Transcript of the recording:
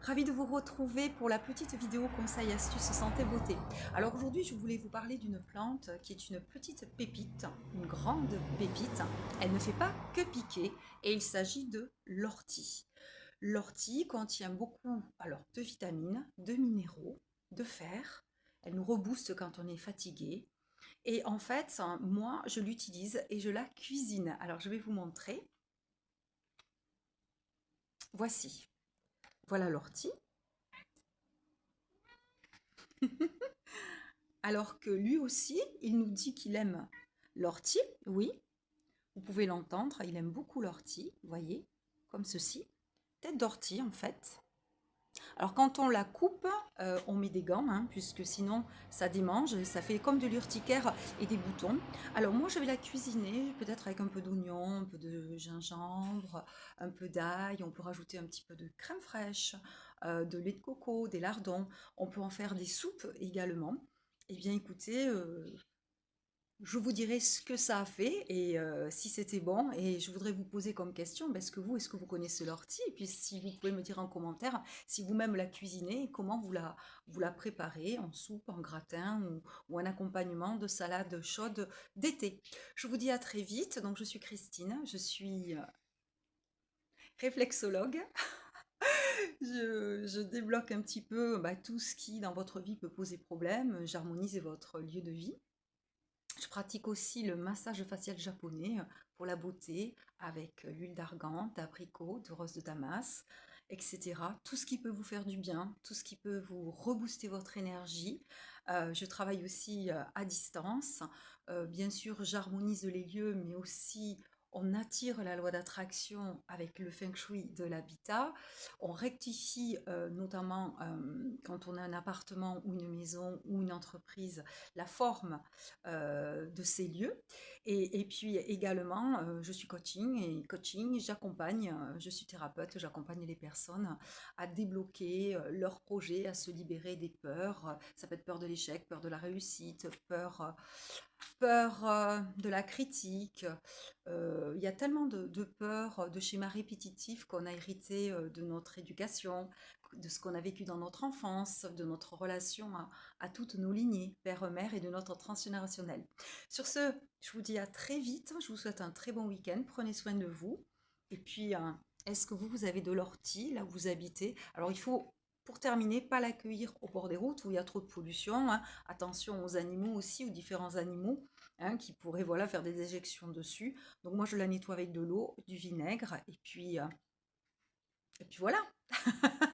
Ravie de vous retrouver pour la petite vidéo conseil astuces santé beauté. Alors aujourd'hui, je voulais vous parler d'une plante qui est une petite pépite, une grande pépite. Elle ne fait pas que piquer et il s'agit de l'ortie. L'ortie contient beaucoup de vitamines, de minéraux, de fer. Elle nous rebooste quand on est fatigué. Et en fait, moi, je l'utilise et je la cuisine. Alors je vais vous montrer. Voici. Voilà l'ortie. Alors que lui aussi, il nous dit qu'il aime l'ortie, oui, vous pouvez l'entendre, il aime beaucoup l'ortie, vous voyez, comme ceci, tête d'ortie en fait. Alors quand on la coupe, on met des gants, hein, puisque sinon ça démange, et ça fait comme de l'urticaire et des boutons. Alors moi je vais la cuisiner, peut-être avec un peu d'oignon, un peu de gingembre, un peu d'ail, on peut rajouter un petit peu de crème fraîche, de lait de coco, des lardons, on peut en faire des soupes également. Eh bien écoutez, je vous dirai ce que ça a fait et si c'était bon. Et je voudrais vous poser comme question, ben, est-ce que vous connaissez l'ortie? Et puis si vous pouvez me dire en commentaire si vous-même la cuisinez, et comment vous la préparez en soupe, en gratin ou en accompagnement de salade chaude d'été. Je vous dis à très vite. Donc je suis Christine, je suis réflexologue. Je débloque un petit peu tout ce qui dans votre vie peut poser problème. J'harmonise votre lieu de vie. Je pratique aussi le massage facial japonais pour la beauté avec l'huile d'argan, d'abricot, de rose de Damas, etc. Tout ce qui peut vous faire du bien, tout ce qui peut vous rebooster votre énergie. Je travaille aussi à distance. Bien sûr, j'harmonise les lieux, mais aussi on attire la loi d'attraction avec le feng shui de l'habitat. On rectifie notamment quand on a un appartement ou une maison ou une entreprise, la forme de ces lieux. Et puis également, je suis coaching, j'accompagne, je suis thérapeute, j'accompagne les personnes à débloquer leurs projets, à se libérer des peurs. Ça peut être peur de l'échec, peur de la réussite, peur de la critique. Il y a tellement de peurs, de schémas répétitifs qu'on a hérité de notre éducation, de ce qu'on a vécu dans notre enfance, de notre relation à toutes nos lignées, père-mère et de notre transgénérationnel. Sur ce, je vous dis à très vite, je vous souhaite un très bon week-end, prenez soin de vous. Et puis, est-ce que vous avez de l'ortie là où vous habitez? Alors il faut, pour terminer, pas l'accueillir au bord des routes où il y a trop de pollution, hein. Attention aux animaux aussi, aux différents animaux, hein, qui pourraient voilà, faire des éjections dessus. Donc moi je la nettoie avec de l'eau, du vinaigre, et puis voilà.